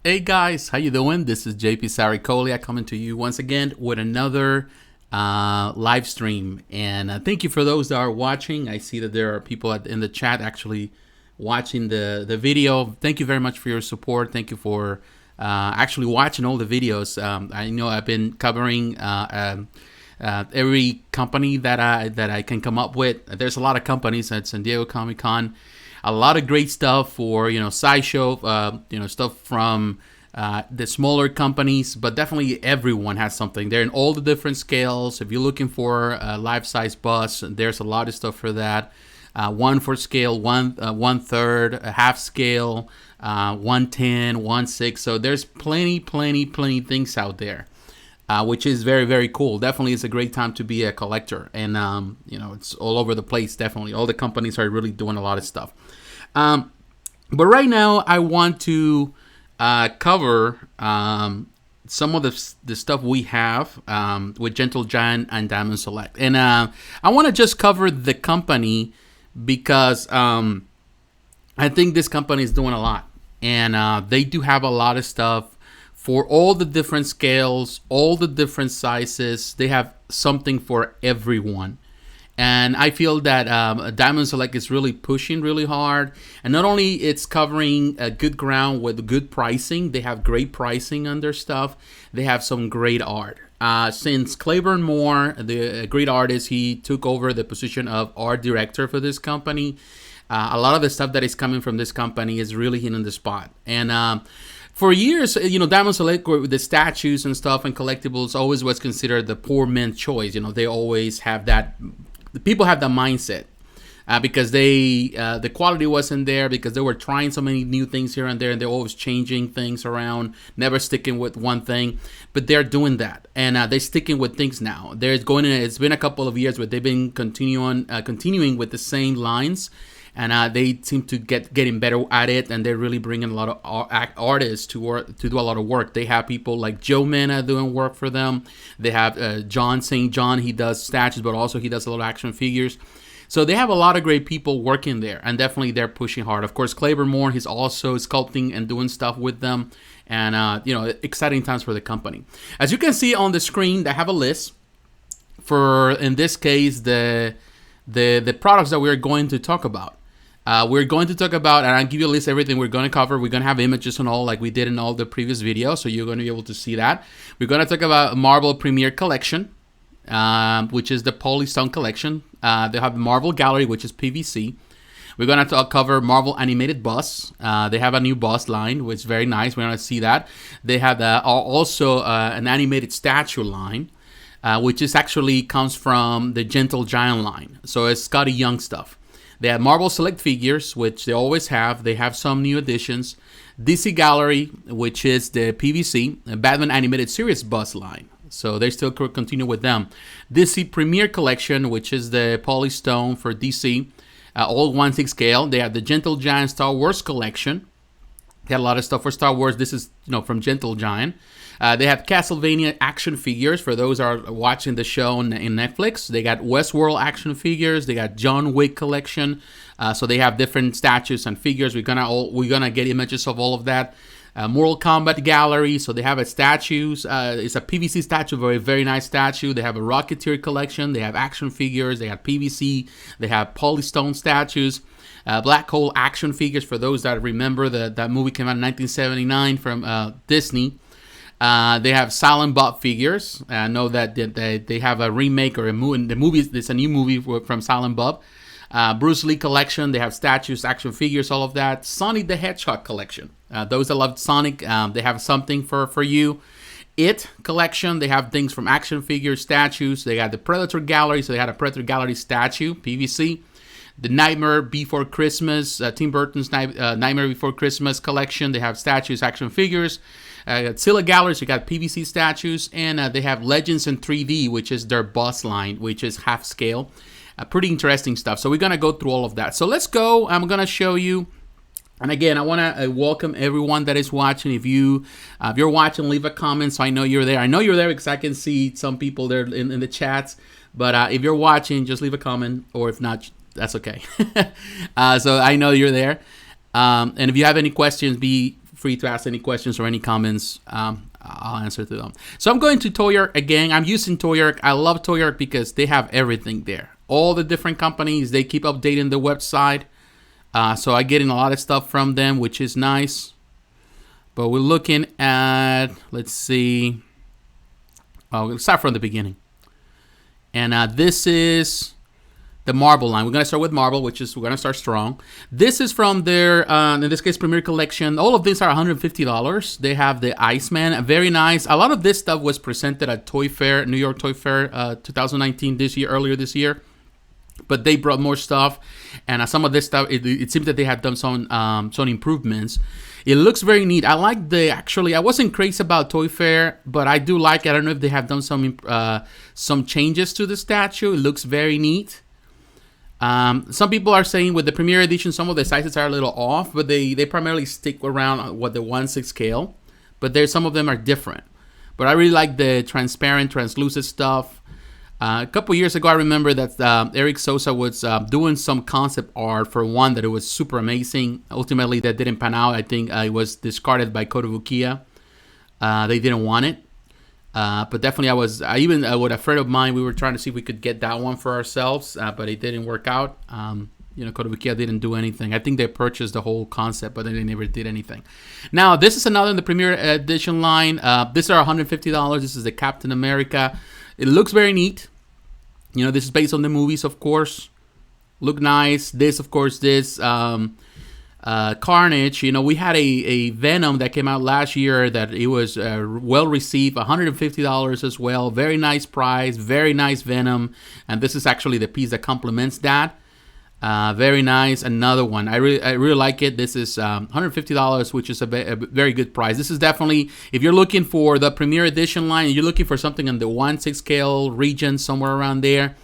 Hey guys, how you doing? This is jpsarrireviews coming to you once again with another live stream. And thank you for those that are watching. I see that there are people in the chat actually watching the video. Thank you very much for your support. Thank you for actually watching all the videos. I know I've been covering every company that I can come up with. There's a lot of companies at San Diego Comic-Con. A lot of great stuff for, sideshow, stuff from the smaller companies, but definitely everyone has something. They're in all the different scales. If you're looking for a life-size bus, there's a lot of stuff for that. One for scale, one third, a half scale, 110, 1/6. So there's plenty things out there. Which is very, very cool. Definitely it's a great time to be a collector. And, it's all over the place, definitely. All the companies are really doing a lot of stuff. But right now, I want to cover some of the stuff we have with Gentle Giant and Diamond Select. And I want to just cover the company because I think this company is doing a lot. And they do have a lot of stuff. For all the different scales, all the different sizes, they have something for everyone. And I feel that Diamond Select is really pushing really hard. And not only it's covering a good ground with good pricing, they have great pricing on their stuff. They have some great art. Since Claiborne Moore, the great artist, he took over the position of art director for this company. A lot of the stuff that is coming from this company is really hitting the spot. And for years, Diamond Select with the statues and stuff and collectibles always was considered the poor man's choice. They always have that. The people have that mindset because the quality wasn't there, because they were trying so many new things here and there, and they're always changing things around, never sticking with one thing. But they're doing that, and they're sticking with things now. It's been a couple of years, but they've been continuing with the same lines. And they seem to getting better at it, and they're really bringing a lot of artists to do a lot of work. They have people like Joe Mena doing work for them. They have John St. John. He does statues, but also he does a lot of action figures. So they have a lot of great people working there, and definitely they're pushing hard. Of course, Claiborne Moore, he's also sculpting and doing stuff with them, and exciting times for the company. As you can see on the screen, they have a list for, in this case, the products that we're going to talk about. We're going to talk about, and I'll give you a list of everything we're going to cover. We're going to have images and all, like we did in all the previous videos, so you're going to be able to see that. We're going to talk about Marvel Premier Collection, which is the Polystone Collection. They have Marvel Gallery, which is PVC. We're going to cover Marvel Animated Bus. They have a new bus line, which is very nice. We're going to see that. They have also an animated statue line, which is actually comes from the Gentle Giant line. So it's Scotty Young stuff. They have Marvel Select figures, which they always have. They have some new additions. DC Gallery, which is the PVC, Batman Animated Series bus line. So they still continue with them. DC Premier Collection, which is the Polystone for DC, all 1/6 scale. They have the Gentle Giant Star Wars Collection. They have a lot of stuff for Star Wars. This is, from Gentle Giant. They have Castlevania action figures for those who are watching the show in Netflix. They got Westworld action figures. They got John Wick collection. So they have different statues and figures. We're gonna get images of all of that. Mortal Kombat gallery. So they have statues. It's a PVC statue, very, very nice statue. They have a Rocketeer collection. They have action figures. They have PVC. They have Polystone statues. Black Hole action figures for those that remember that movie came out in 1979 from Disney. They have Silent Bob figures. I know that they have a remake or a movie. The movie, there's a new movie from Silent Bob. Bruce Lee collection. They have statues, action figures, all of that. Sonic the Hedgehog collection. Those that love Sonic, they have something for you. It collection. They have things from action figures, statues. They got the Predator Gallery. So they had a Predator Gallery statue, PVC. The Nightmare Before Christmas, Tim Burton's Nightmare Before Christmas collection. They have statues, action figures. Godzilla Galleries, you got PVC statues, and they have Legends in 3D, which is their bus line, which is half scale. Pretty interesting stuff. So we're going to go through all of that. So let's go. I'm going to show you. And again, I want to welcome everyone that is watching. If you're watching, leave a comment so I know you're there. I know you're there because I can see some people there in the chats. But if you're watching, just leave a comment, or if not, that's okay. So I know you're there. And if you have any questions, free to ask any questions or any comments. I'll answer to them. So I'm going to Toyark again. I'm using Toyark. I love Toyark because they have everything there. All the different companies, they keep updating the website. So I get in a lot of stuff from them, which is nice. But we're looking at, let's see. We'll start from the beginning. And this is the Marvel line. We're going to start with Marvel, which is, we're going to start strong. This is from their, in this case, Premier Collection. All of these are $150. They have the Iceman, very nice. A lot of this stuff was presented at Toy Fair, New York Toy Fair 2019, earlier this year. But they brought more stuff, and some of this stuff, it seems that they have done some improvements. It looks very neat. I like I wasn't crazy about Toy Fair, but I do like it. I don't know if they have done some changes to the statue. It looks very neat. Some people are saying with the Premier Edition, some of the sizes are a little off, but they primarily stick around what the 1/6 scale. But some of them are different. But I really like the transparent, translucent stuff. A couple years ago, I remember that Eric Sosa was doing some concept art for one that it was super amazing. Ultimately, that didn't pan out. I think it was discarded by Kotobukiya. They didn't want it. But definitely, with a friend of mine, we were trying to see if we could get that one for ourselves, but it didn't work out. Kotobukiya didn't do anything. I think they purchased the whole concept, but they never did anything. Now, this is another in the Premier Edition line. These are $150. This is the Captain America. It looks very neat. This is based on the movies, of course. Look nice. This, of course, Carnage. We had a Venom that came out last year that it was well received. $150 as well. Very nice price. Very nice Venom. And this is actually the piece that complements that. Very nice. Another one. I really like it. This is $150, which is a very good price. This is definitely, if you're looking for the Premier Edition line, you're looking for something in the 1/6 scale region, somewhere around there.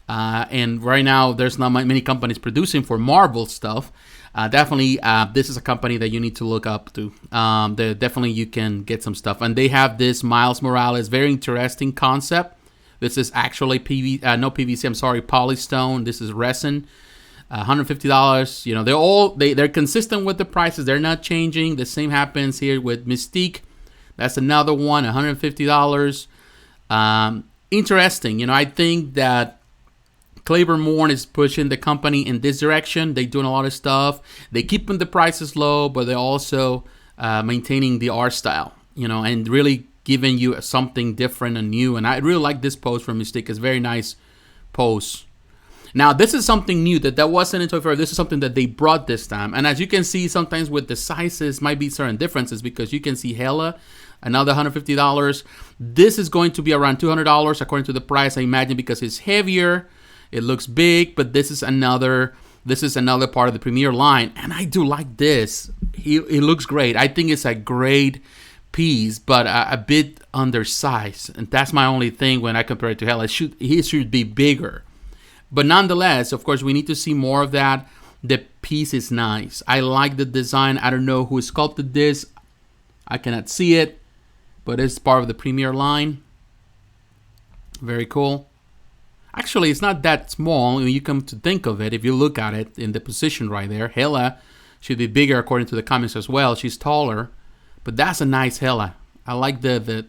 And right now, there's not many companies producing for Marvel stuff. Definitely, this is a company that you need to look up to. Definitely, you can get some stuff. And they have this Miles Morales, very interesting concept. This is actually PVC, Polystone. This is resin. $150. They're consistent with the prices. They're not changing. The same happens here with Mystique. That's another one, $150. Interesting. I think that Claiborne Morn is pushing the company in this direction. They're doing a lot of stuff. They're keeping the prices low, but they're also maintaining the art style, and really giving you something different and new. And I really like this pose from Mystique. It's a very nice pose. Now, this is something new that wasn't in Toy Fair. This is something that they brought this time. And as you can see, sometimes with the sizes might be certain differences, because you can see Hela, another $150. This is going to be around $200 according to the price, I imagine, because it's heavier. It looks big, but this is another part of the Premier line. And I do like this. It looks great. I think it's a great piece, but a bit undersized. And that's my only thing when I compare it to Hela. He should be bigger. But nonetheless, of course, we need to see more of that. The piece is nice. I like the design. I don't know who sculpted this. I cannot see it, but it's part of the Premier line. Very cool. Actually, it's not that small when you come to think of it. If you look at it in the position right there, Hela should be bigger according to the comics as well. She's taller, but that's a nice Hela. I like the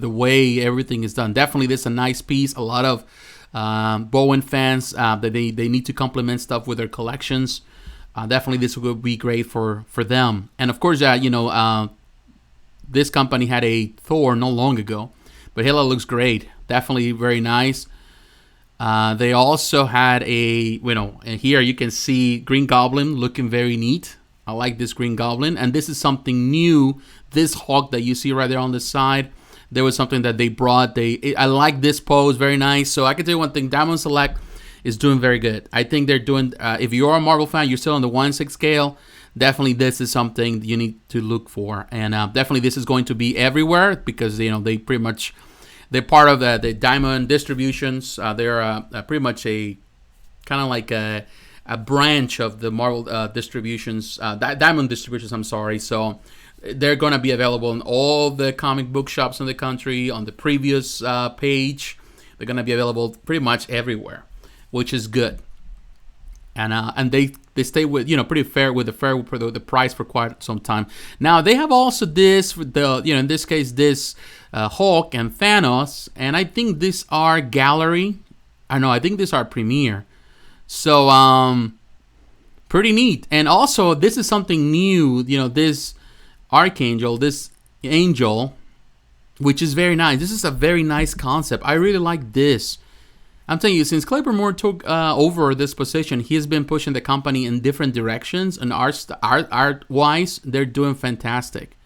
way everything is done. Definitely, this is a nice piece. A lot of Bowen fans that they need to complement stuff with their collections. Definitely, this will be great for them. And of course, this company had a Thor not long ago, but Hela looks great. Definitely very nice. They also had and here you can see Green Goblin looking very neat. I like this Green Goblin, and this is something new. This hawk that you see right there on the side, there was something that they brought. I like this pose, very nice. So I can tell you one thing, Diamond Select is doing very good. I think they're doing, if you're a Marvel fan, you're still on the 1/6 scale, definitely this is something you need to look for. And definitely this is going to be everywhere, because they're part of the Diamond distributions. They're pretty much a kind of like a branch of the Marvel distributions, Diamond distributions, I'm sorry. So they're going to be available in all the comic book shops in the country. On the previous page, they're going to be available pretty much everywhere, which is good. And they they stay with, pretty fair with the price for quite some time. Now they have also this, in this case, this Hulk and Thanos, and I think these are gallery. I think these are premiere. So pretty neat. And also this is something new. This Archangel, this Angel, which is very nice. This is a very nice concept. I really like this. I'm telling you, since Clipper Moore took over this position, he's been pushing the company in different directions, and art-wise, they're doing fantastic.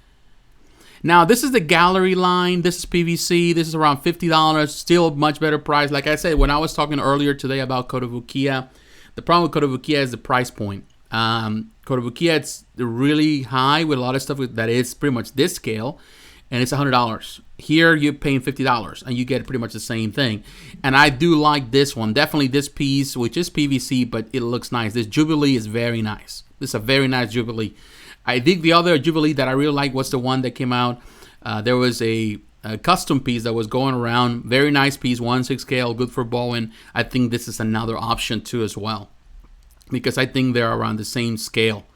Now, this is the gallery line. This is PVC. This is around $50. Still much better price. Like I said, when I was talking earlier today about Kotobukiya, the problem with Kotobukiya is the price point. Kotobukiya, it's really high with a lot of stuff that is pretty much this scale, and it's $100. Here, you're paying $50, and you get pretty much the same thing. And I do like this one. Definitely this piece, which is PVC, but it looks nice. This Jubilee is very nice. This is a very nice Jubilee. I think the other Jubilee that I really like was the one that came out. There was a custom piece that was going around. Very nice piece, 1/6 scale, good for Bowen. I think this is another option too as well, because I think they're around the same scale.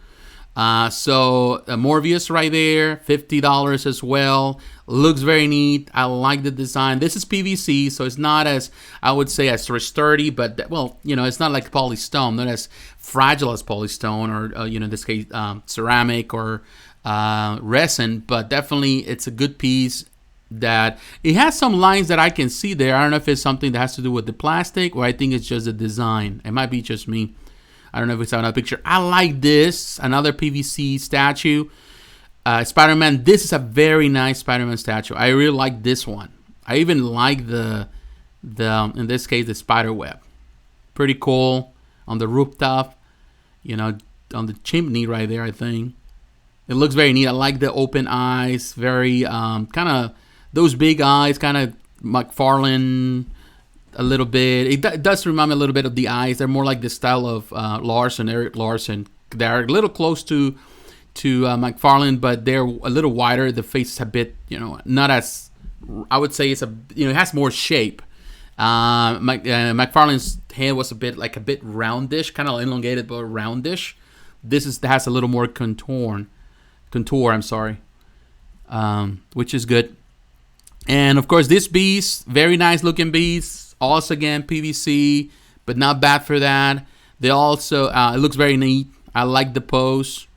So Morbius right there, $50 as well. Looks very neat. I like the design. This is PVC, so it's not as, I would say, as sturdy, but it's not like polystone, not as fragile as polystone, or in this case, ceramic or resin. But definitely, it's a good piece. That it has some lines that I can see there. I don't know if it's something that has to do with the plastic, or I think it's just the design. It might be just me. I don't know if it's another picture. I like this. Another PVC statue. Spider-Man. This is a very nice Spider-Man statue. I really like this one. I even like the in this case, the spider web. Pretty cool. On the rooftop. On the chimney right there, I think. It looks very neat. I like the open eyes. Very kind of those big eyes. Kind of McFarlane. A little bit. It does remind me a little bit of the eyes. They're more like the style of Eric Larson. They're a little close to McFarlane, but they're a little wider. The face is a bit, not as, I would say it's it has more shape. McFarlane's head was a bit roundish, kind of elongated but roundish. This has a little more contour. I'm sorry, which is good. And of course, this beast, very nice looking beast. Also, again, PVC, but not bad for that. They also, it looks very neat. I like the pose.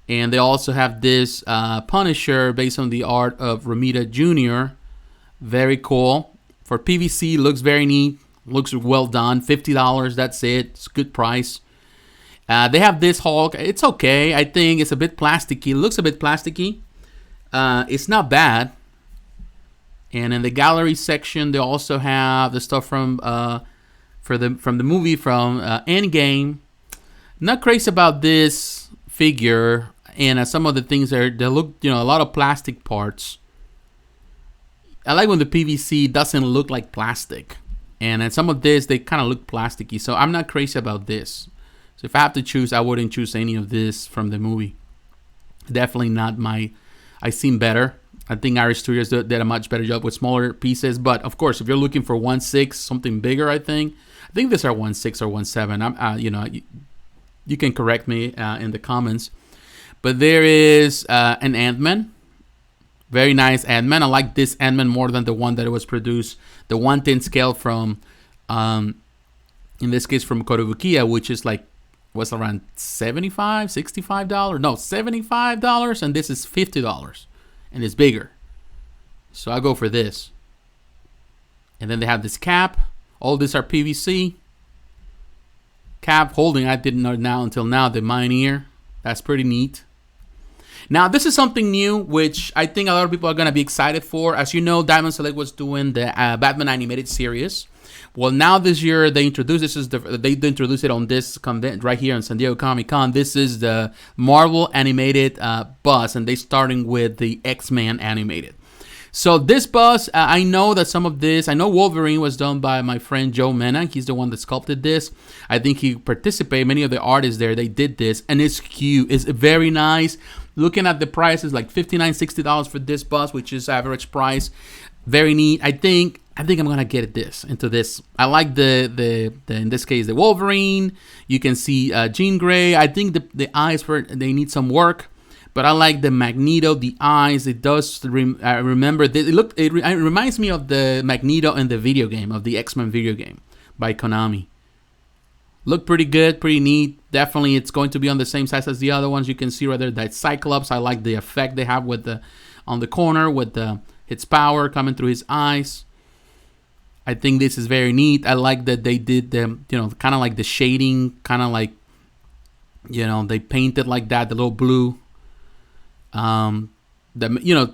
And they also have this Punisher based on the art of Romita Jr. Very cool. For PVC, looks very neat. Looks well done. $50, that's it. It's a good price. They have this Hulk. It's okay. I think it's a bit plasticky. It looks a bit plasticky. It's not bad. And in the gallery section, they also have the stuff from the movie from Endgame. Not crazy about this figure, and some of the things they look, a lot of plastic parts. I like when the PVC doesn't look like plastic, and some of this they kind of look plasticky. So I'm not crazy about this. So if I have to choose, I wouldn't choose any of this from the movie. Definitely not my. I've seen better. I think Irish Studios did a much better job with smaller pieces. But of course, if you're looking for 1/6, something bigger, I think these are 1/6 or 1/7. You can correct me in the comments. But there is an Ant-Man, very nice Ant-Man. I like this Ant-Man more than the one that was produced, the 1/10 scale from, in this case from Kotobukiya, which is was around $75, $65. No, $75, and this is $50. And it's bigger. So I go for this. And then they have this cap. All these are PVC. Cap holding, I didn't know until now, the Mioneer. That's pretty neat. Now, this is something new, which I think a lot of people are going to be excited for. As you know, Diamond Select was doing the Batman animated series. Well, now this year they introduced they introduced it on this convent right here in San Diego Comic-Con. This is the Marvel animated bus, and they're starting with the X-Men animated. So this bus, I know that some of this, I know Wolverine was done by my friend Joe Mena. He's the one that sculpted this. I think he participated. Many of the artists there, they did this, and it's cute. It's very nice. Looking at the prices, like $59, $60 for this bus, which is average price. Very neat. I think I think I'm gonna get into this. I like the in this case the Wolverine. You can see Jean Grey. I think the eyes they need some work, but I like the Magneto. The eyes, it does. I remember it reminds me of the Magneto in the video game, of the X-Men video game by Konami. Look pretty good, pretty neat. Definitely, it's going to be on the same size as the other ones. You can see right there that Cyclops. I like the effect they have with on the corner with its power coming through his eyes. I think this is very neat. I like that they did them, kind of like the shading, kind of like, they painted like that, the little blue, to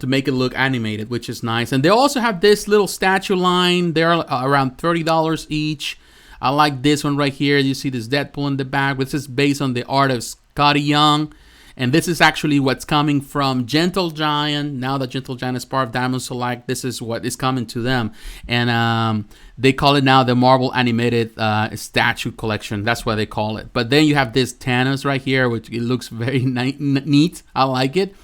make it look animated, which is nice. And they also have this little statue line. They're around $30 each. I like this one right here. You see this Deadpool in the back. This is based on the art of Scotty Young. And this is actually what's coming from Gentle Giant. Now that Gentle Giant is part of Diamond Select, this is what is coming to them. And they call it now the Marvel Animated Statue Collection. That's what they call it. But then you have this Thanos right here, which it looks very neat. I like it.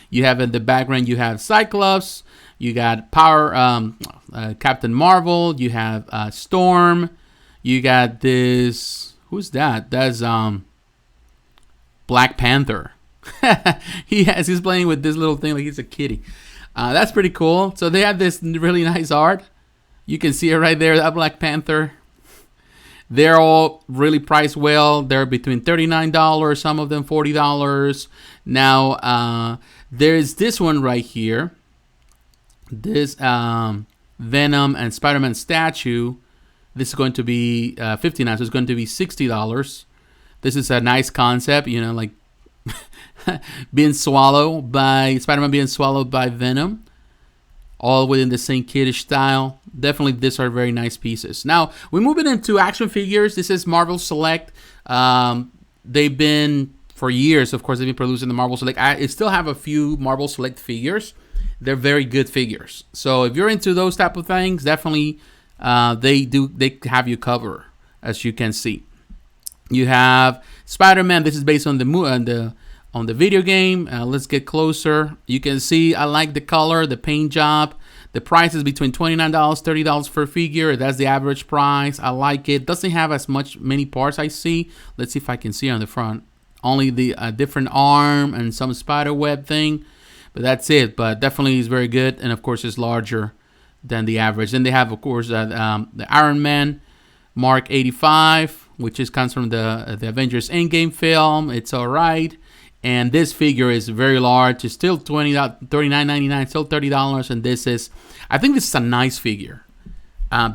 You have in the background, you have Cyclops. You got Captain Marvel. You have Storm. You got this. Who's that? That's Black Panther. He's playing with this little thing like he's a kitty. That's pretty cool. So they have this really nice art. You can see it right there, that Black Panther. They're all really priced well. They're between $39, some of them $40. Now, there's this one right here. This Venom and Spider-Man statue. This is going to be $59, so it's going to be $60. This is a nice concept, like being swallowed by Spider-Man being swallowed by Venom, all within the same kiddish style. Definitely, these are very nice pieces. Now we're moving into action figures. This is Marvel Select. They've been for years, of course, they've been producing the Marvel Select. I still have a few Marvel Select figures. They're very good figures. So if you're into those type of things, definitely they have you covered, as you can see. You have Spider-Man. This is based on the video game. Let's get closer. You can see I like the color, the paint job. The price is between $29, $30 per figure. That's the average price. I like it. Doesn't have as many parts I see. Let's see if I can see on the front. Only the different arm and some spider web thing. But that's it. But definitely is very good. And of course, it's larger than the average. Then they have, of course, the Iron Man Mark 85, which comes from the Avengers Endgame film. It's all right. And this figure is very large. It's still $39.99, still $30. And I think this is a nice figure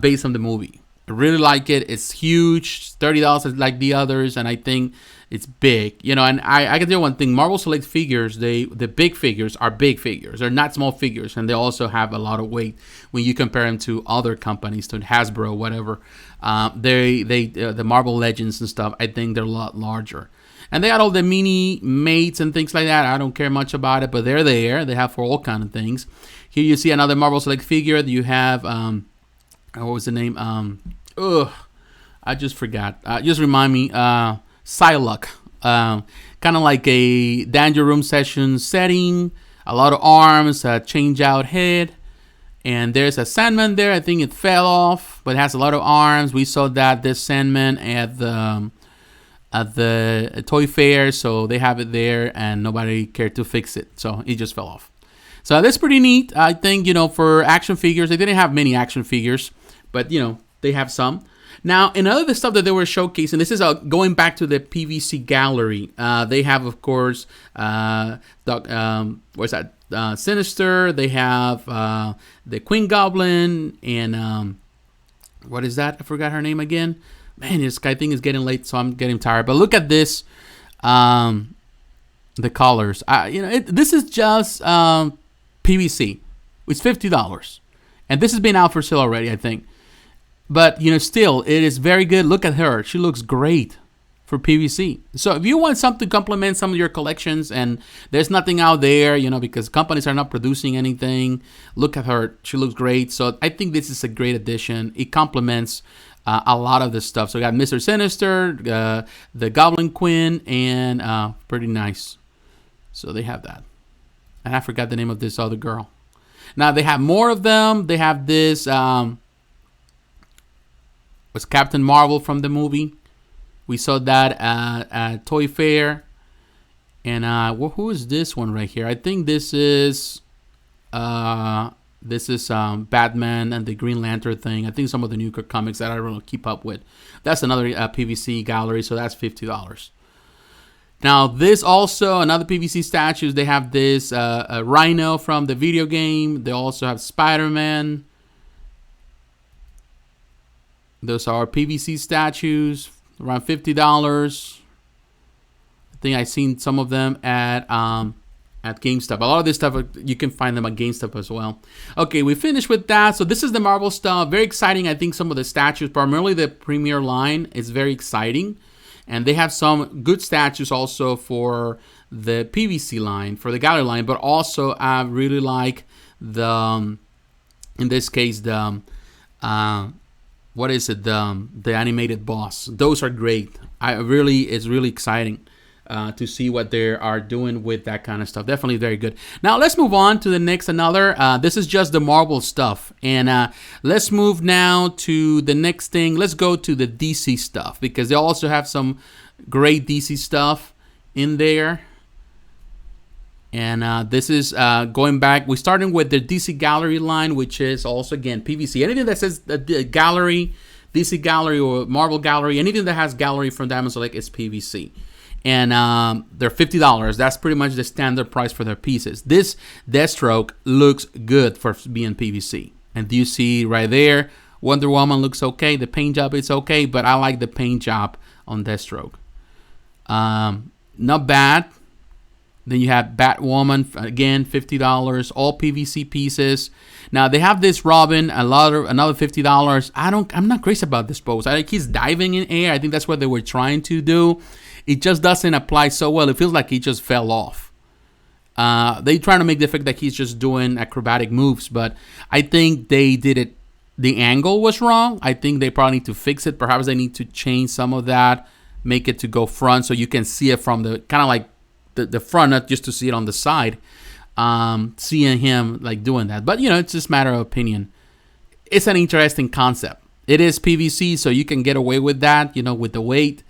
based on the movie. I really like it. It's huge, $30 like the others. And I think it's big. And I can tell you one thing. Marvel Select figures, the big figures are big figures. They're not small figures. And they also have a lot of weight when you compare them to other companies, to Hasbro, whatever. The Marvel Legends and stuff, I think they're a lot larger. And they got all the mini mates and things like that. I don't care much about it, but they're there. They have for all kind of things. Here you see another Marvel Select figure. You have, what was the name? I just forgot. Just remind me. Psylocke. Kind of like a Danger Room session setting. A lot of arms, a change out head. And there's a Sandman there. I think it fell off, but it has a lot of arms. We saw this Sandman at the toy fair, so they have it there, and nobody cared to fix it, so it just fell off. So that's pretty neat. I think for action figures, they didn't have many action figures, but they have some. Now, another stuff that they were showcasing, this is going back to the PVC gallery. They have, of course, Sinister. They have the Quinn Goblin, and what is that? I forgot her name again. Man, this guy thing is getting late, so I'm getting tired. But look at this, the colors. This is just PVC. It's $50, and this has been out for sale already, I think. But still, it is very good. Look at her; she looks great for PVC. So if you want something to complement some of your collections, and there's nothing out there, because companies are not producing anything, look at her; she looks great. So I think this is a great addition. It complements a lot of this stuff. So we got Mr. Sinister, the Goblin Quinn, and pretty nice. So they have that. And I forgot the name of this other girl. Now they have more of them. They have this was Captain Marvel from the movie. We saw that at Toy Fair. And who is this one right here? I think this is Batman and the Green Lantern thing. I think some of the new comics that I don't really keep up with. That's another PVC gallery, so that's $50. Now, this also, another PVC statues. They have this Rhino from the video game. They also have Spider-Man. Those are PVC statues, around $50. I think I've seen some of them at GameStop. A lot of this stuff, you can find them at GameStop as well. Okay, we finished with that. So this is the Marvel stuff. Very exciting. I think some of the statues, primarily the Premier line, is very exciting. And they have some good statues also for the PVC line, for the gallery line. But also, I really like the, in this case, the, what is it? The animated boss. Those are great. It's really exciting to see what they are doing with that kind of stuff. Definitely very good. Now, let's move on to the next this is just the Marvel stuff. And let's move now to the next thing. Let's go to the DC stuff, because they also have some great DC stuff in there. And this is going back. We're starting with the DC Gallery line, which is also, again, PVC. Anything that says the gallery, DC Gallery or Marvel Gallery, anything that has gallery from Diamond Select is PVC. And they're $50. That's pretty much the standard price for their pieces. This Deathstroke looks good for being PVC. And you see right there, Wonder Woman looks okay. The paint job is okay, but I like the paint job on Deathstroke. Not bad. Then you have Batwoman, again, $50, all PVC pieces. Now they have this Robin, another $50. I'm not crazy about this pose. I think he's diving in air. I think that's what they were trying to do. It just doesn't apply so well. It feels like he just fell off. They trying to make the effect that he's just doing acrobatic moves, but I think they did it. The angle was wrong. I think they probably need to fix it. Perhaps they need to change some of that, make it to go front so you can see it from the kind of like the front, not just to see it on the side. Seeing him like doing that, but it's just a matter of opinion. It's an interesting concept. It is PVC, so you can get away with that. With the weight.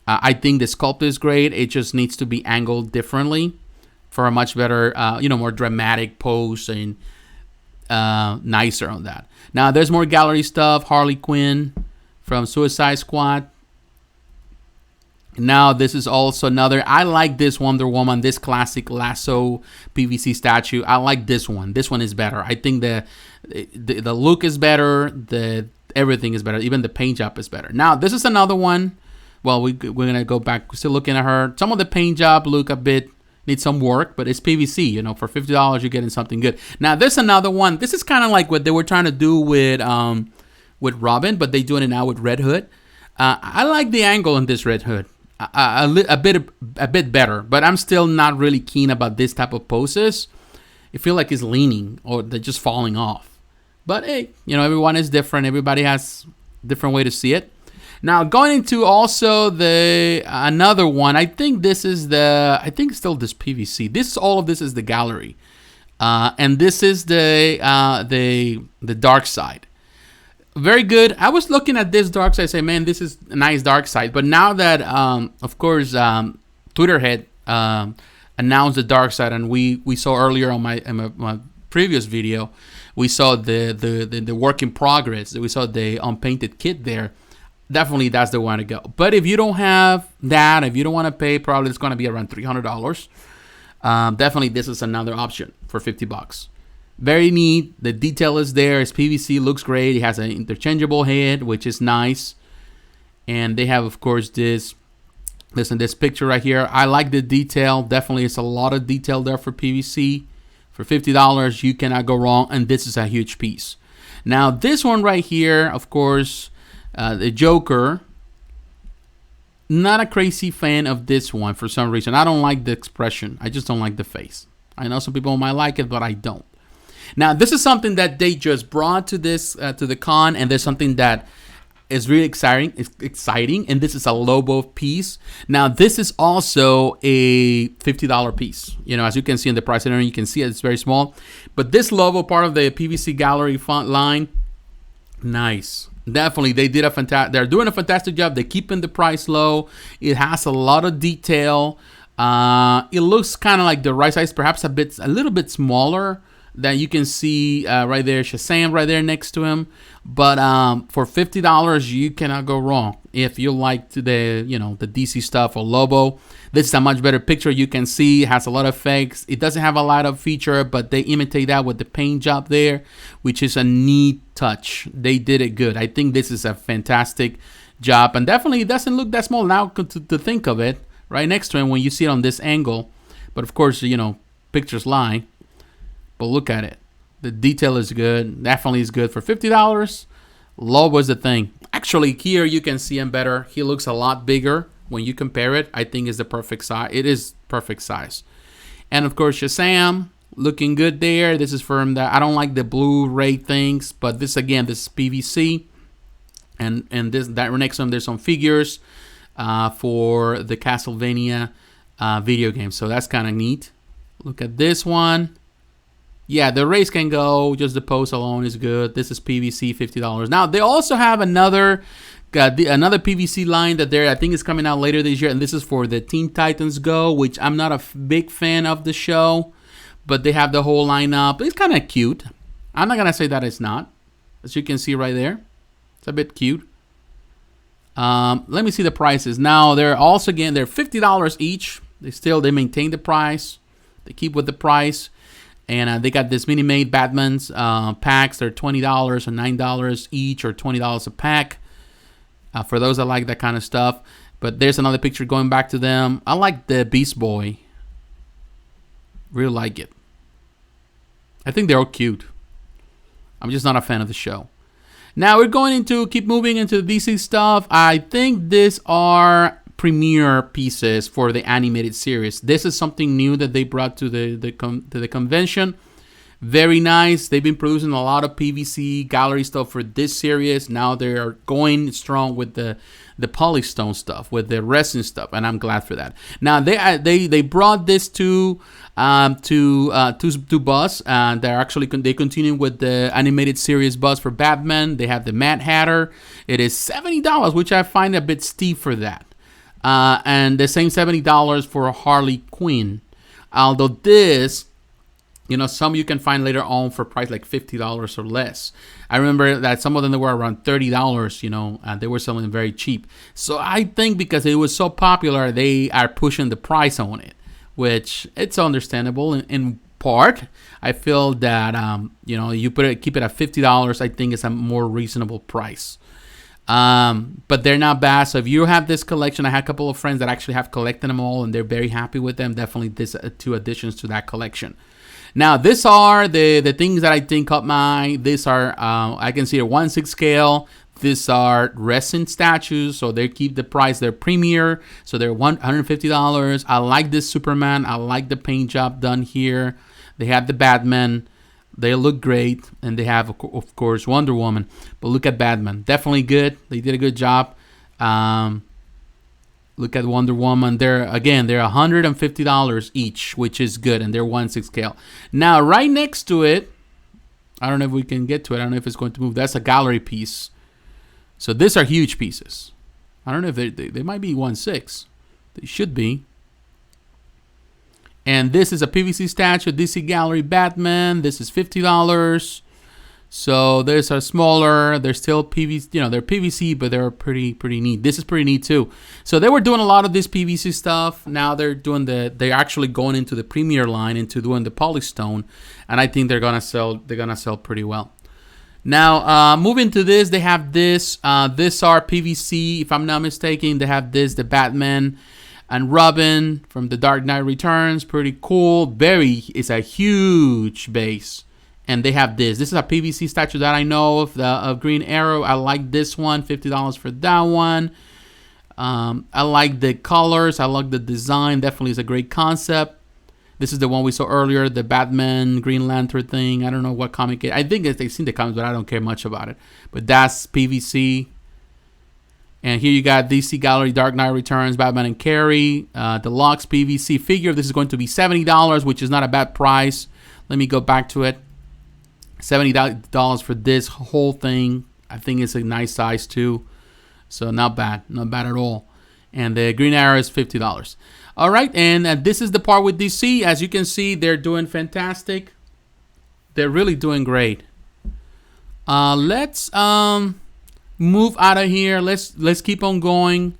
I think the sculpt is great. It just needs to be angled differently for a much better, more dramatic pose and nicer on that. Now, there's more gallery stuff. Harley Quinn from Suicide Squad. Now, this is also another. I like this Wonder Woman, this classic lasso PVC statue. I like this one. This one is better. I think the look is better. Everything is better. Even the paint job is better. Now, this is another one. Well, we're going to go back. We're still looking at her. Some of the paint job look a bit, need some work, but it's PVC. For $50, you're getting something good. Now, there's another one. This is kind of like what they were trying to do with Robin, but they're doing it now with Red Hood. I like the angle on this Red Hood. A bit better, but I'm still not really keen about this type of poses. I feel like it's leaning or they're just falling off. But hey, everyone is different. Everybody has a different way to see it. Now, going into also another one, I think this is still this PVC. All of this is the gallery. And this is the dark side. Very good. I was looking at this dark side, say, man, this is a nice dark side. But now that, of course, Twitter had announced the dark side, and we saw earlier on my previous video, we saw the work in progress. We saw the unpainted kit there. Definitely, that's the one to go. But if you don't have that, if you don't want to pay, probably it's going to be around $300. Definitely, this is another option for $50. Very neat. The detail is there. It's PVC. Looks great. It has an interchangeable head, which is nice. And they have, of course, this picture right here. I like the detail. Definitely, it's a lot of detail there for PVC. For $50, you cannot go wrong. And this is a huge piece. Now, this one right here, of course, the Joker. Not a crazy fan of this one for some reason. I don't like the expression. I just don't like the face. I know some people might like it, but I don't. Now, this is something that they just brought to the con, and there's something that is really exciting. It's exciting, and this is a Lobo piece. Now, this is also a $50 piece. As you can see in the price area, you can see it's very small. But this Lobo, part of the PVC Gallery font line, Nice. Definitely, they did a fantastic. They're doing a fantastic job. They're keeping the price low. It has a lot of detail. It looks kind of like the right size, perhaps a little bit smaller than you can see right there. Shazam right there next to him. But for $50, you cannot go wrong. If you like the the DC stuff or Lobo, this is a much better picture. You can see it has a lot of effects. It doesn't have a lot of feature, but they imitate that with the paint job there, which is a neat touch. They did it good. I think this is a fantastic job, and definitely it doesn't look that small now to think of it right next to him when you see it on this angle. But of course, pictures lie. But look at it. The detail is good. Definitely is good for $50. Lobo is the thing. Actually, here you can see him better. He looks a lot bigger when you compare it. I think it's the perfect size. It is perfect size. And of course, Shazam looking good there. This is from I don't like the Blu-ray things, but this is PVC. And that next to him, there's some figures for the Castlevania video game. So that's kind of neat. Look at this one. Yeah, the race can go. Just the pose alone is good. This is PVC, $50. Now, they also have another PVC line that I think is coming out later this year. And this is for the Teen Titans Go, which I'm not a big fan of the show. But they have the whole lineup. It's kind of cute. I'm not going to say that it's not. As you can see right there. It's a bit cute. Let me see the prices. Now, they're $50 each. They maintain the price. They keep with the price. And they got this mini-made Batman's packs. They're $20 or $9 each, or $20 a pack for those that like that kind of stuff. But there's another picture going back to them. I like the Beast Boy. Really like it. I think they're all cute. I'm just not a fan of the show. Now we're keep moving into the DC stuff. I think these are premiere pieces for the animated series. This is something new that they brought to the convention. Very nice. They've been producing a lot of PVC gallery stuff for this series. Now they are going strong with the polystone stuff, with the resin stuff, and I'm glad for that. Now they brought this to bus, and they continue with the animated series bus for Batman. They have the Mad Hatter. It is $70, which I find a bit steep for that. And the same $70 for Harley Quinn. Although this, some you can find later on for price like $50 or less. I remember that some of them were around $30, and they were selling them very cheap. So I think because it was so popular, they are pushing the price on it, which it's understandable in part. I feel that, you keep it at $50, I think it's a more reasonable price. But they're not bad. So if you have this collection, I had a couple of friends that actually have collected them all, and they're very happy with them. Definitely this two additions to that collection. Now, these are the things that I think caught my eye. These are, I can see a 1/6 scale. These are resin statues, so they keep the price. They're premier, so they're $150. I like this Superman. I like the paint job done here. They have the Batman. They look great, and they have, of course, Wonder Woman. But look at Batman. Definitely good. They did a good job. Look at Wonder Woman. They're $150 each, which is good, and they're 1/6 scale. Now, right next to it, I don't know if we can get to it. I don't know if it's going to move. That's a gallery piece. So these are huge pieces. I don't know if they might be 1/6. They should be. And this is a PVC statue, DC Gallery Batman. This is $50. So there's a smaller. They're still PVC. They're PVC, but they're pretty neat. This is pretty neat too. So they were doing a lot of this PVC stuff. Now they're actually going into the premier line, into doing the polystone, and I think they're gonna sell pretty well. Now moving to this, they have this. This are PVC, if I'm not mistaken. They have the Batman and Robin from The Dark Knight Returns. Pretty cool. It's a huge base. And they have this. This is a PVC statue that I know of Green Arrow. I like this one. $50 for that one. I like the colors. I like the design. Definitely is a great concept. This is the one we saw earlier, the Batman, Green Lantern thing. I don't know what comic it is. I think they've seen the comics, but I don't care much about it. But that's PVC. And here you got DC Gallery, Dark Knight Returns, Batman and Carrie, deluxe PVC figure. This is going to be $70, which is not a bad price. Let me go back to it. $70 for this whole thing. I think it's a nice size too. So not bad at all. And the Green Arrow is $50. All right, and this is the part with DC. As you can see, they're doing fantastic. They're really doing great. Let's move out of here. Let's keep on going.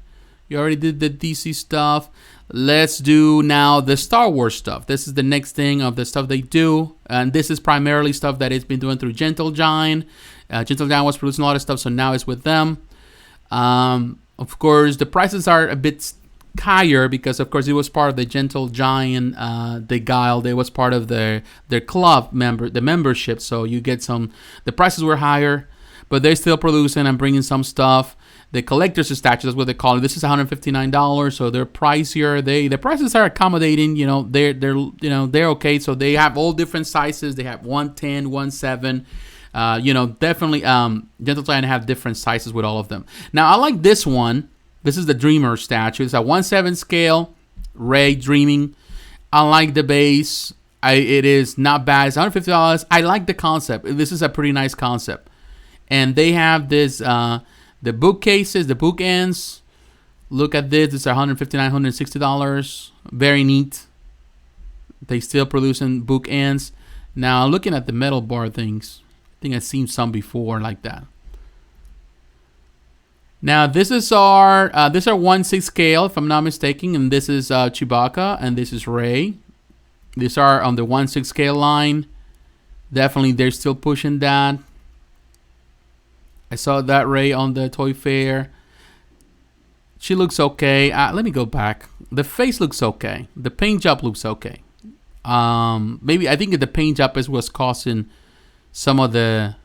You already did the DC stuff. Let's do now the Star Wars stuff. This is the next thing of the stuff they do. And this is primarily stuff that it's been doing through Gentle Giant. Gentle Giant was producing a lot of stuff, so now it's with them. Of course, the prices are a bit higher because, of course, it was part of the Gentle Giant, the Guild. It was part of their club the membership. So you get some. The prices were higher, but they're still producing and bringing some stuff. The collector's statue, that's what they call it. This is $159, so they're pricier. The prices are accommodating. They're okay. So they have all different sizes. They have 110, 17. Definitely. Gentle Giant have different sizes with all of them. Now I like this one. This is the Dreamer statue. It's a 1/7 scale, Rey dreaming. I like the base. It is not bad. It's $150. I like the concept. This is a pretty nice concept. And they have this, the bookcases, the bookends. Look at this. It's $159, $160. Very neat. They still producing bookends. Now looking at the metal bar things, I think I've seen some before like that. Now this is our 1/6 scale, if I'm not mistaken, and this is Chewbacca, and this is Rey. These are on the 1/6 scale line. Definitely, they're still pushing that. I saw that Rey on the toy fair. She looks okay. Let me go back. The face looks okay. The paint job looks okay. Maybe I think the paint job is what's causing some of the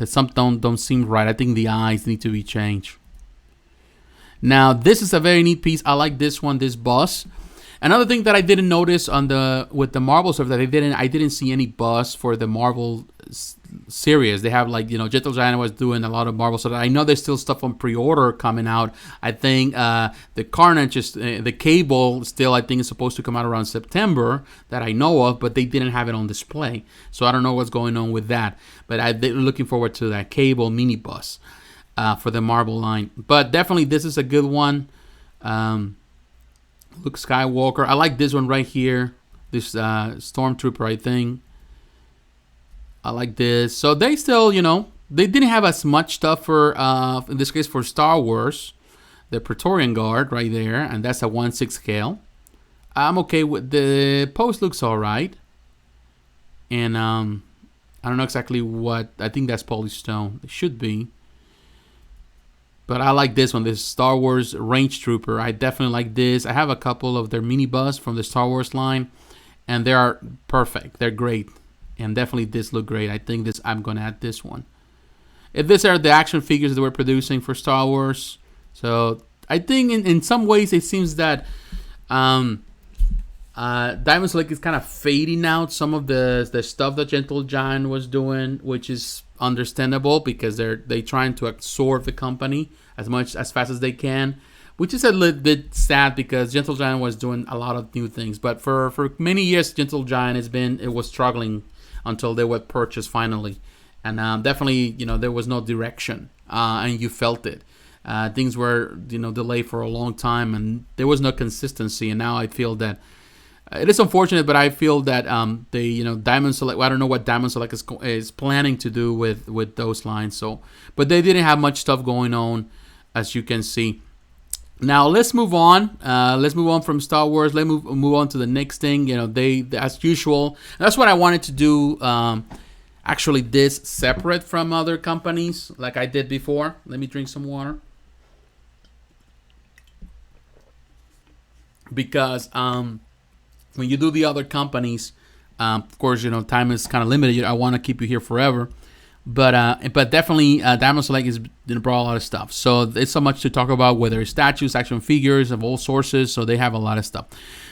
some don't seem right. I think the eyes need to be changed. Now this is a very neat piece. I like this one, this bus. Another thing that I didn't notice with the Marvel stuff that I didn't see any bus for the Marvel series. They have Gentle Giant was doing a lot of Marvel stuff. I know there's still stuff on pre-order coming out. I think the Carnage is the Cable still I think is supposed to come out around September that I know of, but they didn't have it on display. So I don't know what's going on with that. But I'm looking forward to that Cable mini bus for the Marvel line. But definitely this is a good one. Luke Skywalker. I like this one right here. This Stormtrooper, I think. I like this. So they still, they didn't have as much stuff for, in this case, for Star Wars. The Praetorian Guard right there. And that's a 1/6 scale. I'm okay with the post. Looks all right. And I don't know exactly what. I think that's polystone. It should be. But I like this one. This Star Wars Range Trooper. I definitely like this. I have a couple of their mini bus from the Star Wars line. And they are perfect. They're great. And definitely this look great. I think I'm going to add this one. If these are the action figures that we're producing for Star Wars. So I think in some ways it seems that Diamond Select is kind of fading out some of the stuff that Gentle Giant was doing, which is understandable because they're trying to absorb the company as fast as they can, which is a little bit sad because Gentle Giant was doing a lot of new things. But for many years, Gentle Giant was struggling until they were purchased finally, and definitely there was no direction, and you felt it. Things were delayed for a long time, and there was no consistency. And now I feel that it is unfortunate, but I feel that Diamond Select. I don't know what Diamond Select is planning to do with those lines. So, but they didn't have much stuff going on, as you can see. Now let's move on. Let's move on from Star Wars. Let's move on to the next thing. They as usual. That's what I wanted to do. Actually, this separate from other companies, like I did before. Let me drink some water. Because when you do the other companies, of course, time is kind of limited. I want to keep you here forever. But definitely Diamond Select has brought a lot of stuff. So it's so much to talk about, whether it's statues, action figures of all sources. So they have a lot of stuff.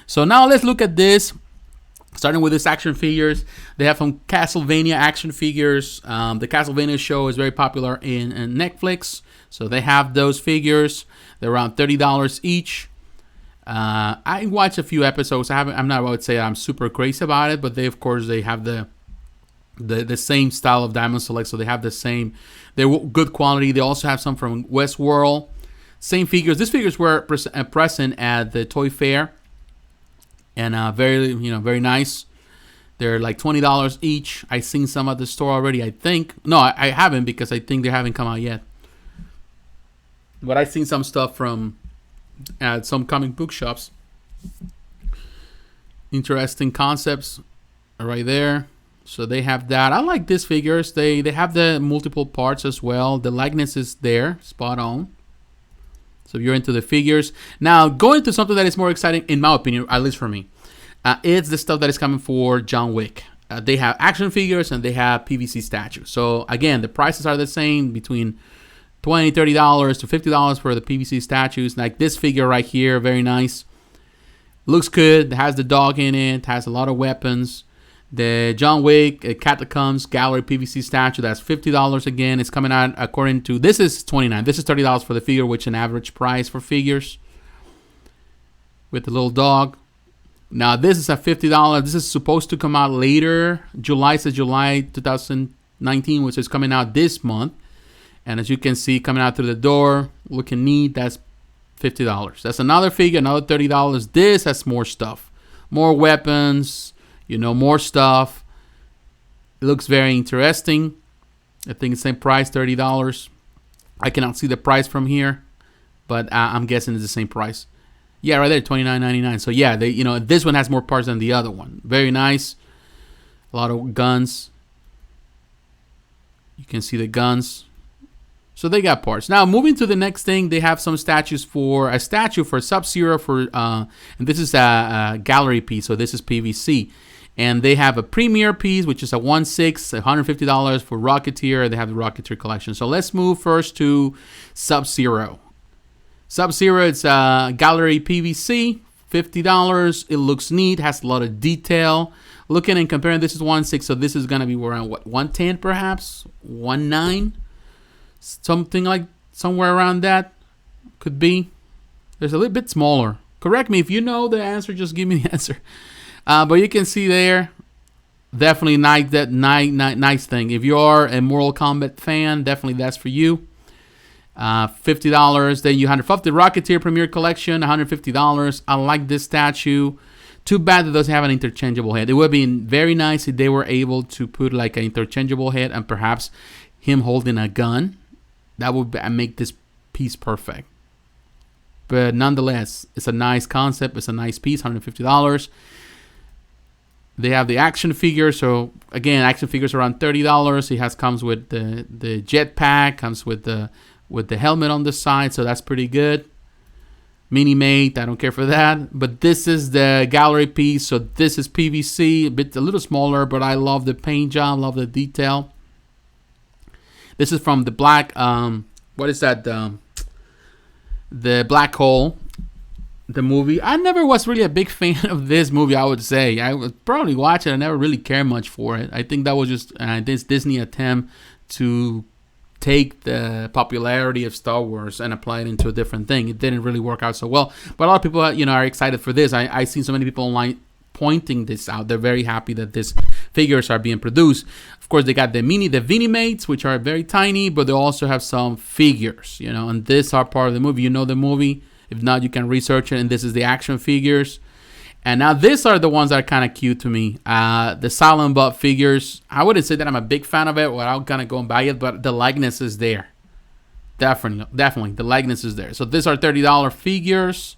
So now let's look at this. Starting with this action figures, they have some Castlevania action figures. The Castlevania show is very popular in Netflix. So they have those figures. They're around $30 each. I watched a few episodes. I'm not about to say I'm super crazy about it, but they have the same style of Diamond Select, so they have the same. They're good quality. They also have some from Westworld. Same figures. These figures were present at the Toy Fair, and very nice. They're like $20 each. I've seen some at the store already. I think I haven't, because I think they haven't come out yet. But I've seen some stuff from at some comic book shops. Interesting concepts right there. So they have that. I like these figures. They have the multiple parts as well. The likeness is there, spot on. So if you're into the figures. Now, going to something that is more exciting, in my opinion, at least for me, it's the stuff that is coming for John Wick. They have action figures and they have PVC statues. So again, the prices are the same, between $20, $30 to $50 for the PVC statues. Like this figure right here, very nice. Looks good. It has the dog in it. Has a lot of weapons. The John Wick Catacombs Gallery PVC statue, that's $50 again. It's coming out according to, this is $29. This is $30 for the figure, which is an average price for figures. With the little dog. Now this is at $50. This is supposed to come out later. July 2019, which is coming out this month. And as you can see, coming out through the door, looking neat. That's $50. That's another figure, another $30. This has more stuff. More weapons. More stuff. It looks very interesting. I think it's the same price, $30. I cannot see the price from here, but I'm guessing it's the same price. Yeah, right there, $29.99. So yeah, this one has more parts than the other one. Very nice. A lot of guns. You can see the guns. So they got parts. Now, moving to the next thing, they have some statues for a statue for Sub-Zero and this is a gallery piece. So this is PVC. And they have a premiere piece, which is a 1/6, $150 for Rocketeer. They have the Rocketeer collection. So let's move first to Sub-Zero. Sub-Zero, it's a gallery PVC, $50. It looks neat, has a lot of detail. Looking and comparing, this is 1/6, so this is going to be around, 110 perhaps? 1/9? Something like, somewhere around that. Could be. There's a little bit smaller. Correct me if you know the answer, just give me the answer. But you can see there, definitely nice thing. If you are a Mortal Kombat fan, definitely that's for you. $50. Then you have the Rocketeer Premier Collection, $150. I like this statue. Too bad it doesn't have an interchangeable head. It would be very nice if they were able to put like an interchangeable head and perhaps him holding a gun. That would make this piece perfect. But nonetheless, it's a nice concept. It's a nice piece, $150. They have the action figure. So again, action figures around $30. Comes with the jetpack, comes with the helmet on the side. So that's pretty good. Mini mate, I don't care for that. But this is the gallery piece. So this is PVC, a little smaller, but I love the paint job, love the detail. This is from the black, what is that? The Black Hole, the movie. I never was really a big fan of this movie, I would say. I would probably watch it. I never really cared much for it. I think that was just this Disney attempt to take the popularity of Star Wars and apply it into a different thing. It didn't really work out so well. But a lot of people, are excited for this. I've seen so many people online pointing this out. They're very happy that these figures are being produced. Of course, they got the Vinimates, which are very tiny, but they also have some figures, and these are part of the movie. You know the movie. If not, you can research it. And this is the action figures. And now these are the ones that are kind of cute to me. The Silent Bob figures. I wouldn't say that I'm a big fan of it without kind of going by it, but the likeness is there. Definitely. The likeness is there. So these are $30 figures.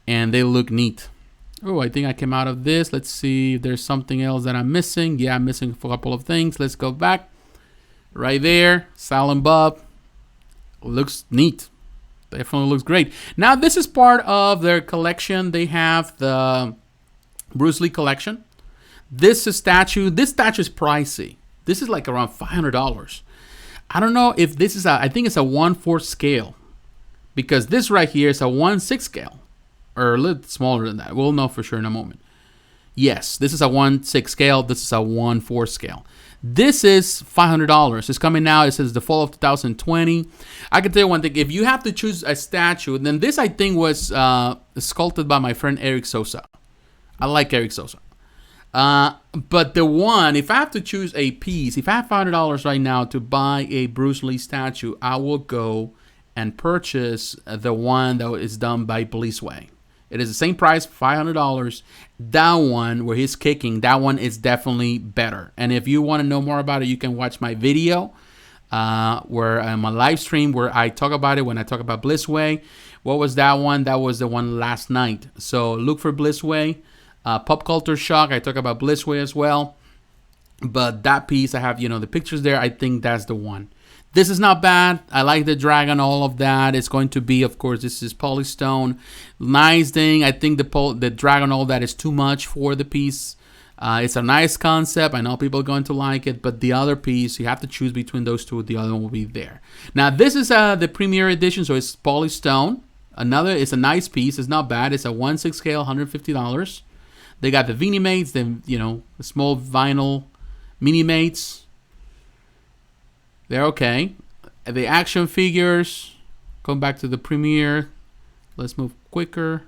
And they look neat. Oh, I think I came out of this. Let's see if there's something else that I'm missing. Yeah, I'm missing a couple of things. Let's go back. Right there. Silent Bob. Looks neat. Definitely looks great. Now, this is part of their collection. They have the Bruce Lee collection. This statue is pricey. This is like around $500. I don't know if this is I think it's a 1/4 scale. Because this right here is a 1/6 scale. Or a little smaller than that. We'll know for sure in a moment. Yes, this is a 1/6 scale. This is a 1/4 scale. This is $500. It's coming out. It says the fall of 2020. I can tell you one thing. If you have to choose a statue, then this I think was sculpted by my friend Eric Sosa. I like Eric Sosa. But the one, if I have to choose a piece, if I have $500 right now to buy a Bruce Lee statue, I will go and purchase the one that is done by Bleachway. It is the same price, $500. That one where he's kicking, that one is definitely better. And if you want to know more about it, you can watch my video where my live stream where I talk about it when I talk about Bleachway. What was that one? That was the one last night. So look for Bleachway. Pop Culture Shock, I talk about Bleachway as well. But that piece, I have, the pictures there. I think that's the one. This is not bad. I like the dragon, all of that. It's going to be, of course, this is polystone. Nice thing. I think the dragon, all that is too much for the piece. It's a nice concept. I know people are going to like it, but the other piece, you have to choose between those two. The other one will be there. Now, this is the premiere edition, so it's polystone. It's a nice piece. It's not bad. It's a 1/6 scale, $150. They got the Vinimates, the small vinyl Minimates. They're okay. The action figures, going back to the premiere. Let's move quicker.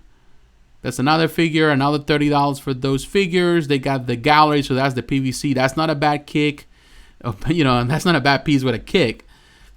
That's another figure, another $30 for those figures. They got the gallery, so that's the PVC. That's not a bad kick. That's not a bad piece with a kick.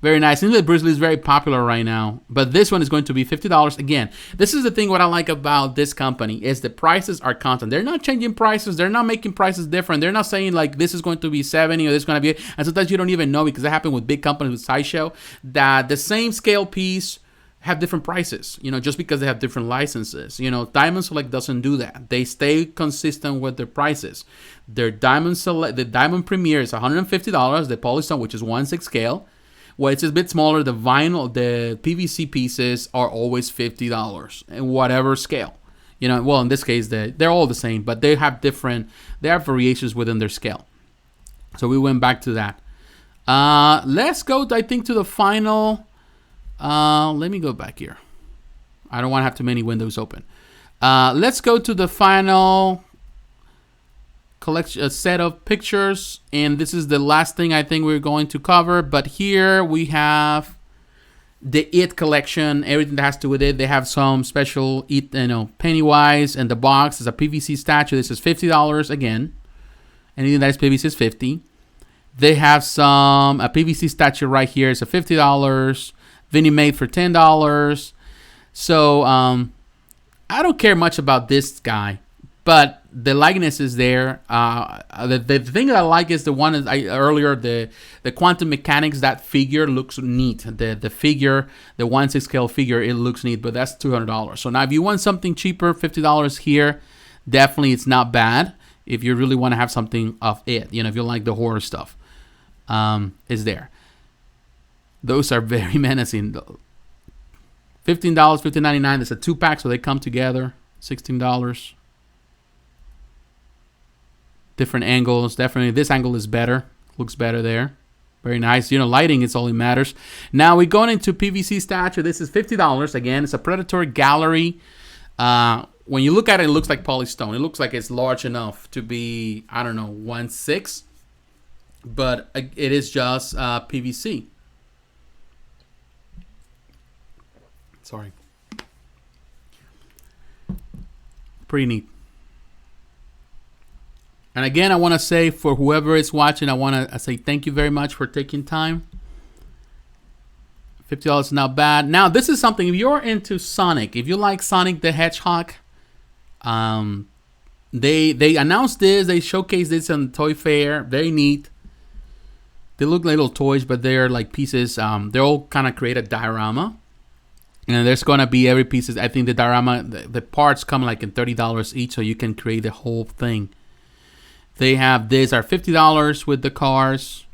Very nice. I think that Bruce Lee is very popular right now. But this one is going to be $50. Again, this is the thing what I like about this company is the prices are constant. They're not changing prices. They're not making prices different. They're not saying like this is going to be 70 or this is going to be. And sometimes you don't even know because that happened with big companies with Sideshow that the same scale piece have different prices, just because they have different licenses. Diamond Select doesn't do that. They stay consistent with their prices. Their Diamond Select, the Diamond Premier is $150. The Polystone, which is 1/6 scale. Well, it's a bit smaller. The vinyl, the PVC pieces are always $50 in whatever scale. Well, in this case, they're all the same, but they have variations within their scale. So we went back to that. Let's go, I think, to the final. Let me go back here. I don't want to have too many windows open. Let's go to the final collection, a set of pictures, and this is the last thing I think we're going to cover. But here we have the It collection, everything that has to do with it. They have some special It, Pennywise, and the box is a PVC statue. This is $50 again. Anything that is PVC is $50. They have a PVC statue right here. It's a $50. Vinny made for $10. So I don't care much about this guy, but the likeness is there. The thing that I like is the one earlier, the quantum mechanics. That figure looks neat. The figure, the 1/6 scale figure, it looks neat, but that's $200. So now if you want something cheaper, $50 here, definitely it's not bad. If you really want to have something of it, if you like the horror stuff, is there. Those are very menacing. $15, $15.99. It's a 2-pack, so they come together. $16. Different angles. Definitely, this angle is better. Looks better there. Very nice. Lighting is all that matters. Now we're going into PVC Statue. This is $50. Again, it's a Praetorian Gallery. When you look at it, it looks like polystone. It looks like it's large enough to be, 1/6. But it is just PVC. Sorry. Pretty neat. And again, I want to say for whoever is watching, I want to say thank you very much for taking time. $50 is not bad. Now, this is something, if you're into Sonic, if you like Sonic the Hedgehog, they announced this, they showcased this on the Toy Fair. Very neat. They look like little toys, but they're like pieces. They're all kind of create a diorama. And there's going to be every piece. I think the diorama, the parts come like in $30 each, so you can create the whole thing. They have these are $50 with the cars.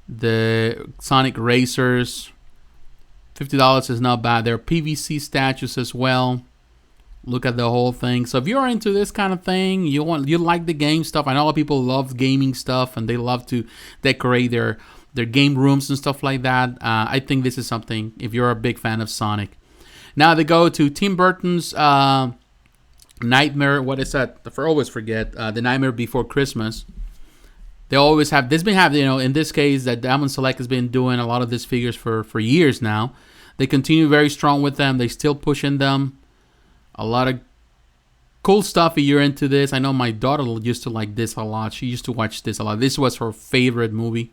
The Sonic Racers, $50 is not bad. There are PVC statues as well. Look at the whole thing. So if you're into this kind of thing, you like the game stuff. I know a lot of people love gaming stuff and they love to decorate their game rooms and stuff like that. I think this is something if you're a big fan of Sonic. Now they go to Tim Burton's Nightmare. What is that? I always forget. The Nightmare Before Christmas. They always have. In this case, that Diamond Select has been doing a lot of these figures for years now. They continue very strong with them. They still pushing them. A lot of Cool stuff if you're into this. I know my daughter used to like this a lot. She used to watch this a lot. This was her favorite movie.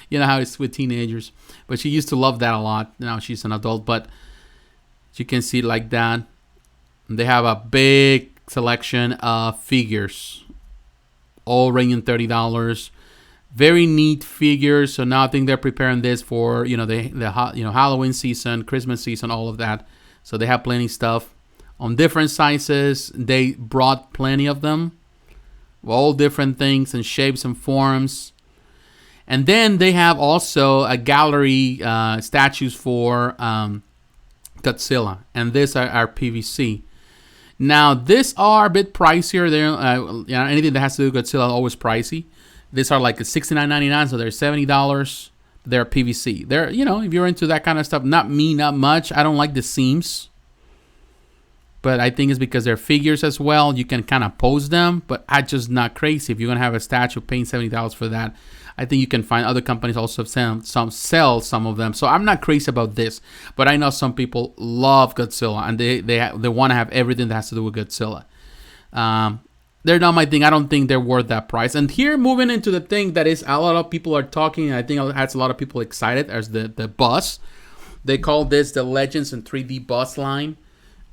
You know how it's with teenagers. But she used to love that a lot. Now she's an adult. But you can see it like that. They have a big selection of figures. All ranging $30. Very neat figures. So now I think they're preparing this for, the Halloween season, Christmas season, all of that. So they have plenty of stuff. On different sizes, they brought plenty of them. All different things and shapes and forms. And then they have also a gallery statues for Godzilla. And these are PVC. Now, these are a bit pricier. They're, anything that has to do with Godzilla is always pricey. These are like $69.99, so they're $70. They're PVC. They're, if you're into that kind of stuff, not much. I don't like the seams. But I think it's because they're figures as well. You can kind of pose them, but I'm just not crazy. If you're going to have a statue paying $70 for that, I think you can find other companies also sell some of them. So I'm not crazy about this. But I know some people love Godzilla, and they want to have everything that has to do with Godzilla. They're not my thing. I don't think they're worth that price. And here, moving into the thing that is a lot of people are talking, and I think it has a lot of people excited, as the bus. They call this the Legends in 3D bus line.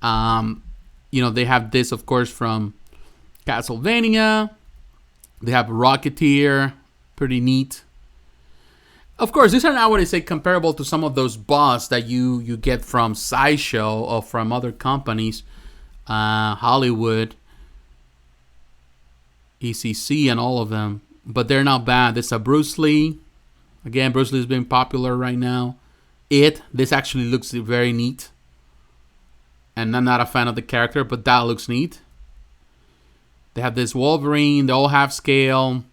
They have this, of course, from Castlevania. They have Rocketeer, pretty neat. Of course, these are not, I would say, comparable to some of those bus that you get from Sideshow or from other companies, Hollywood, ECC, and all of them. But they're not bad. This is a Bruce Lee. Again, Bruce Lee is being popular right now. This actually looks very neat. And I'm not a fan of the character, but that looks neat. They have this Wolverine. They all have scale.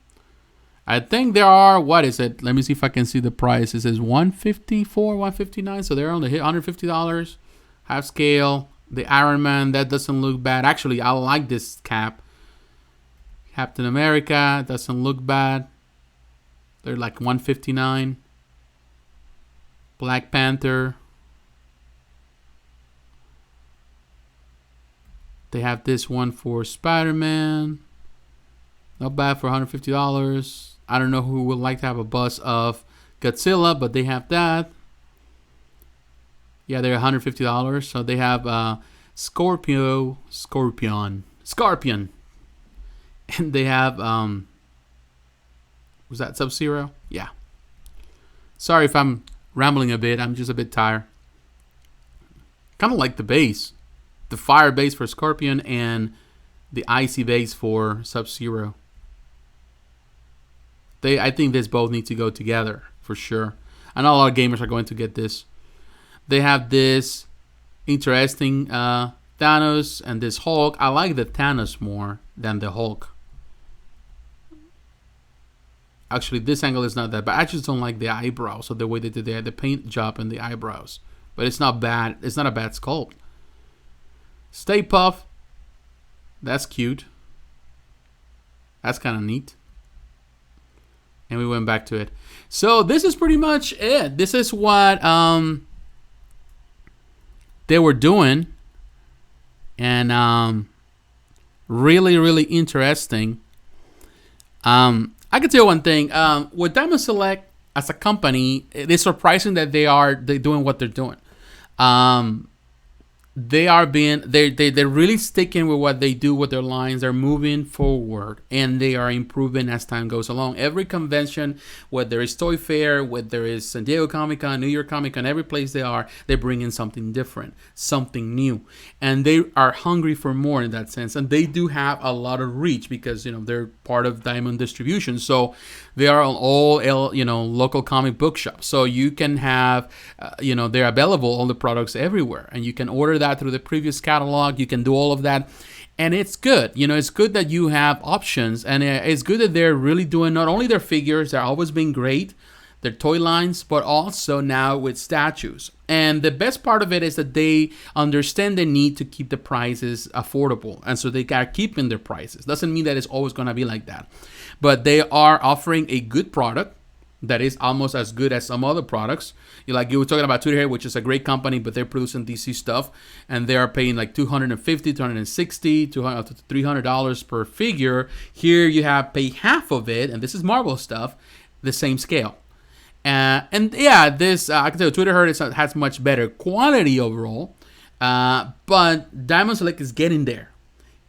I think there are, what is it? Let me see if I can see the price. It says $154, $159. So they're only $150. Half scale. The Iron Man, that doesn't look bad. Actually, I like this cap. Captain America, doesn't look bad. They're like $159. Black Panther. They have this one for Spider-Man. Not bad for $150. I don't know who would like to have a bus of Godzilla, but they have that. Yeah, they're $150. So they have Scorpion. And they have, was that Sub-Zero? Yeah. Sorry if I'm rambling a bit. I'm just a bit tired. Kind of like the base. The fire base for Scorpion and the icy base for Sub-Zero. I think these both need to go together for sure. I know a lot of gamers are going to get this. They have this interesting Thanos and this Hulk. I like the Thanos more than the Hulk. Actually, this angle is not that bad. I just don't like the eyebrows, so the way they did the paint job and the eyebrows. But it's not bad. It's not a bad sculpt. Stay Puft. That's cute. That's kind of neat. And we went back to it. So this is pretty much it. This is what they were doing. And really, really interesting. I can tell you one thing. With Diamond Select as a company, it is surprising that they're doing what they're doing. They're really sticking with what they do with their lines. They're moving forward and they are improving as time goes along. Every convention, whether it's Toy Fair, whether it's San Diego Comic Con, New York Comic Con, every place they bring in something different, something new, and they are hungry for more in that sense. And they do have a lot of reach because they're part of Diamond Distribution, so they are on all local comic book shops. So you can have they're available, all the products everywhere, and you can order that through the previous catalog. You can do all of that, and it's good. It's good that you have options, and it's good that they're really doing not only their figures, they're always been great, their toy lines, but also now with statues. And the best part of it is that they understand the need to keep the prices affordable, and so they are keeping their prices. Doesn't mean that it's always going to be like that, but they are offering a good product that is almost as good as some other products. You were talking about Twitter Hair, which is a great company, but they're producing DC stuff, and they are paying like $250, $260, $200 to $300 per figure. Here you have pay half of it, and this is Marvel stuff, the same scale. And yeah, this I can tell you, Twitter Hair has much better quality overall, but Diamond Select is getting there,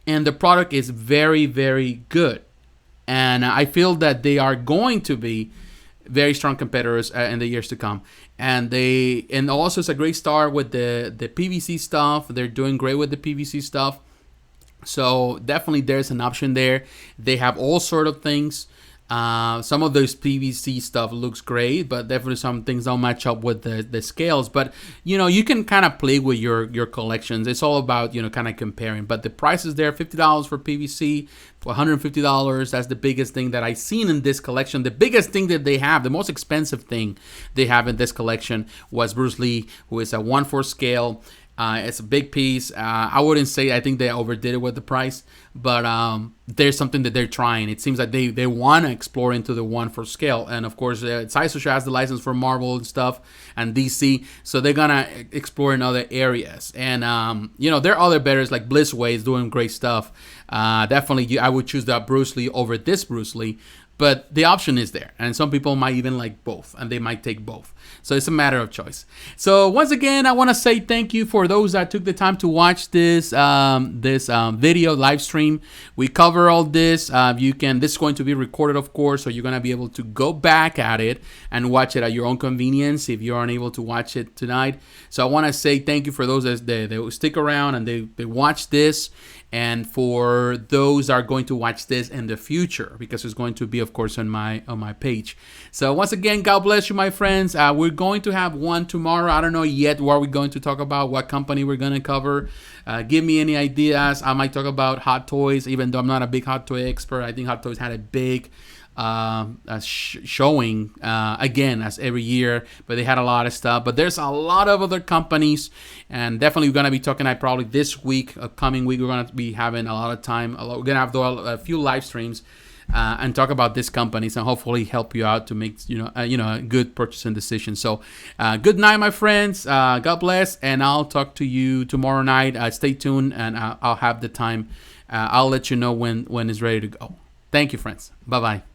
and the product is very, very good. And I feel that they are going to be very strong competitors in the years to come. And also it's a great start with the PVC stuff. They're doing great with the PVC stuff. So definitely there's an option there. They have all sort of things. Some of those PVC stuff looks great, but definitely some things don't match up with the scales. But, you can kind of play with your collections. It's all about, kind of comparing. But the price is there, $50 for PVC, $150. That's the biggest thing that I've seen in this collection. The biggest thing that they have, the most expensive thing they have in this collection was Bruce Lee, who is a 1/4 scale. It's a big piece. I wouldn't say I think they overdid it with the price, but there's something that they're trying. It seems like they want to explore into the 1/4 scale. And of course, Sideshow has the license for Marvel and stuff and DC, so they're going to explore in other areas. And, there are other betters like Blissway is doing great stuff. Definitely, I would choose that Bruce Lee over this Bruce Lee. But the option is there, and some people might even like both, and they might take both. So it's a matter of choice. So once again, I want to say thank you for those that took the time to watch this video live stream. We cover all this. This is going to be recorded, of course, so you're going to be able to go back at it and watch it at your own convenience if you aren't able to watch it tonight. So I want to say thank you for those that they stick around and they watch this. And for those that are going to watch this in the future, because it's going to be, of course, on my page. So once again, God bless you, my friends. We're going to have one tomorrow. I don't know yet what we're going to talk about, what company we're going to cover. Give me any ideas. I might talk about Hot Toys, even though I'm not a big Hot Toy expert. I think Hot Toys had a big showing again as every year, but they had a lot of stuff. But there's a lot of other companies, and definitely we're gonna be talking. Probably this week, coming week, we're gonna be having a lot of time. We're gonna have a few live streams and talk about these companies and hopefully help you out to make a good purchasing decision. So good night, my friends. God bless, and I'll talk to you tomorrow night. Stay tuned, and I'll have the time. I'll let you know when it's ready to go. Thank you, friends. Bye bye.